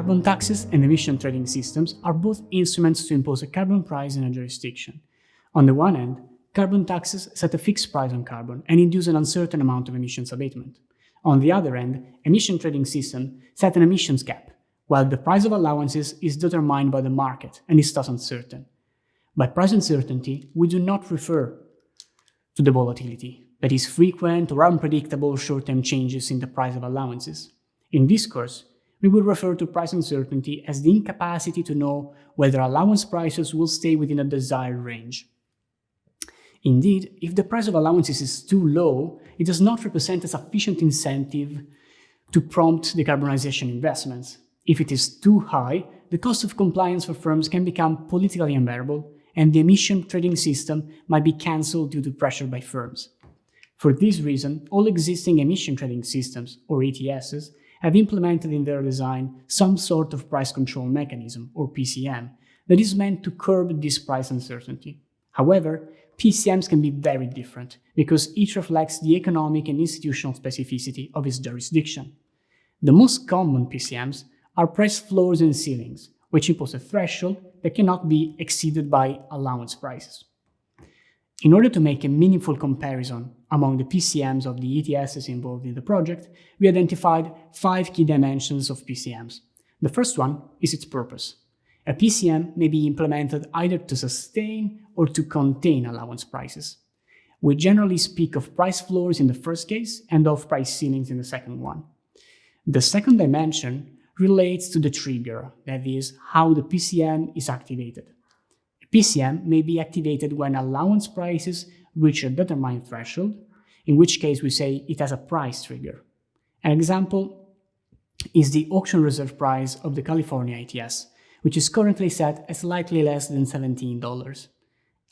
Carbon taxes and emission trading systems are both instruments to impose a carbon price in a jurisdiction. On the one hand, carbon taxes set a fixed price on carbon and induce an uncertain amount of emissions abatement. On the other hand, emission trading systems set an emissions cap, while the price of allowances is determined by the market and is thus uncertain. By price uncertainty, we do not refer to the volatility, that is, frequent or unpredictable short-term changes in the price of allowances. In this course, we will refer to price uncertainty as the incapacity to know whether allowance prices will stay within a desired range. Indeed, if the price of allowances is too low, it does not represent a sufficient incentive to prompt decarbonization investments. If it is too high, the cost of compliance for firms can become politically unbearable, and the emission trading system might be cancelled due to pressure by firms. For this reason, all existing emission trading systems, or ETSs, have implemented in their design some sort of price control mechanism, or PCM, that is meant to curb this price uncertainty. However, PCMs can be very different, because each reflects the economic and institutional specificity of its jurisdiction. The most common PCMs are price floors and ceilings, which impose a threshold that cannot be exceeded by allowance prices. In order to make a meaningful comparison among the PCMs of the ETSs involved in the project, we identified 5 key dimensions of PCMs. The first one is its purpose. A PCM may be implemented either to sustain or to contain allowance prices. We generally speak of price floors in the first case and of price ceilings in the second one. The second dimension relates to the trigger, that is, how the PCM is activated. A PCM may be activated when allowance prices reach a determined threshold, in which case we say it has a price trigger. An example is the auction reserve price of the California ETS, which is currently set at slightly less than $17.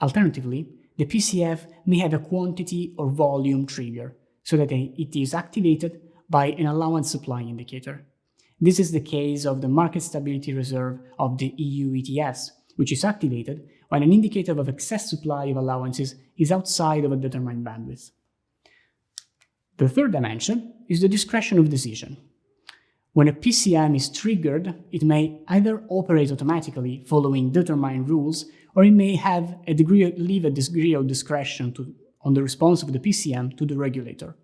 Alternatively, the PCF may have a quantity or volume trigger, so that it is activated by an allowance supply indicator. This is the case of the Market Stability Reserve of the EU ETS, which is activated when an indicator of excess supply of allowances is outside of a determined bandwidth. The third dimension is the discretion of decision. When a PCM is triggered, it may either operate automatically following determined rules, or it may leave a degree of discretion on the response of the PCM to the regulator.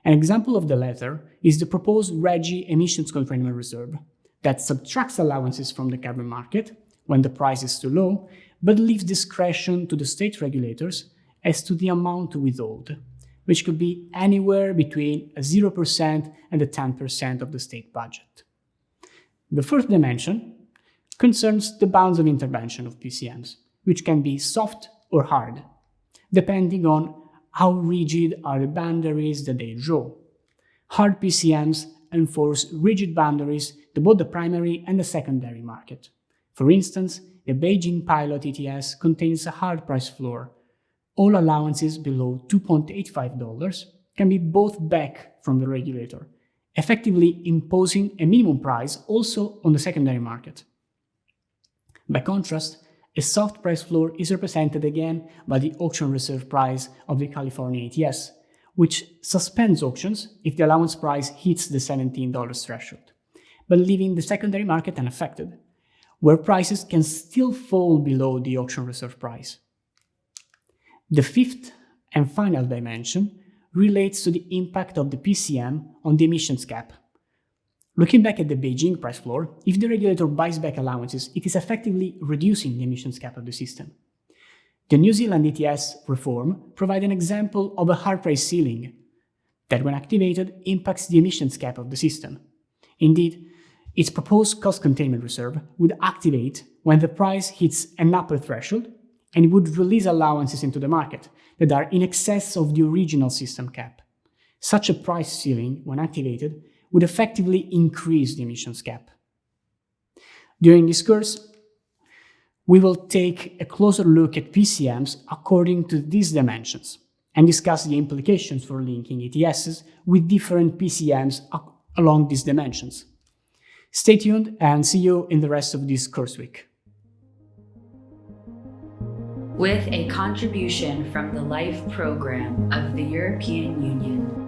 An example of the latter is the proposed RGGI emissions containment reserve that subtracts allowances from the carbon market when the price is too low, but leaves discretion to the state regulators as to the amount to withhold, which could be anywhere between 0% and 10% of the state budget. The fourth dimension concerns the bounds of intervention of PCMs, which can be soft or hard, depending on how rigid are the boundaries that they draw. Hard PCMs enforce rigid boundaries to both the primary and the secondary market. For instance, the Beijing pilot ETS contains a hard price floor. All allowances below $2.85 can be bought back from the regulator, effectively imposing a minimum price also on the secondary market. By contrast, a soft price floor is represented again by the auction reserve price of the California ETS, which suspends auctions if the allowance price hits the $17 threshold, but leaving the secondary market unaffected, where prices can still fall below the auction reserve price. The fifth and final dimension relates to the impact of the PCM on the emissions cap. Looking back at the Beijing price floor, if the regulator buys back allowances, it is effectively reducing the emissions cap of the system. The New Zealand ETS reform provides an example of a hard price ceiling that, when activated, impacts the emissions cap of the system. Indeed, its proposed cost containment reserve would activate when the price hits an upper threshold, and it would release allowances into the market that are in excess of the original system cap. Such a price ceiling, when activated, would effectively increase the emissions cap. During this course, we will take a closer look at PCMs according to these dimensions and discuss the implications for linking ETSs with different PCMs along these dimensions. Stay tuned and see you in the rest of this course week. With a contribution from the LIFE program of the European Union.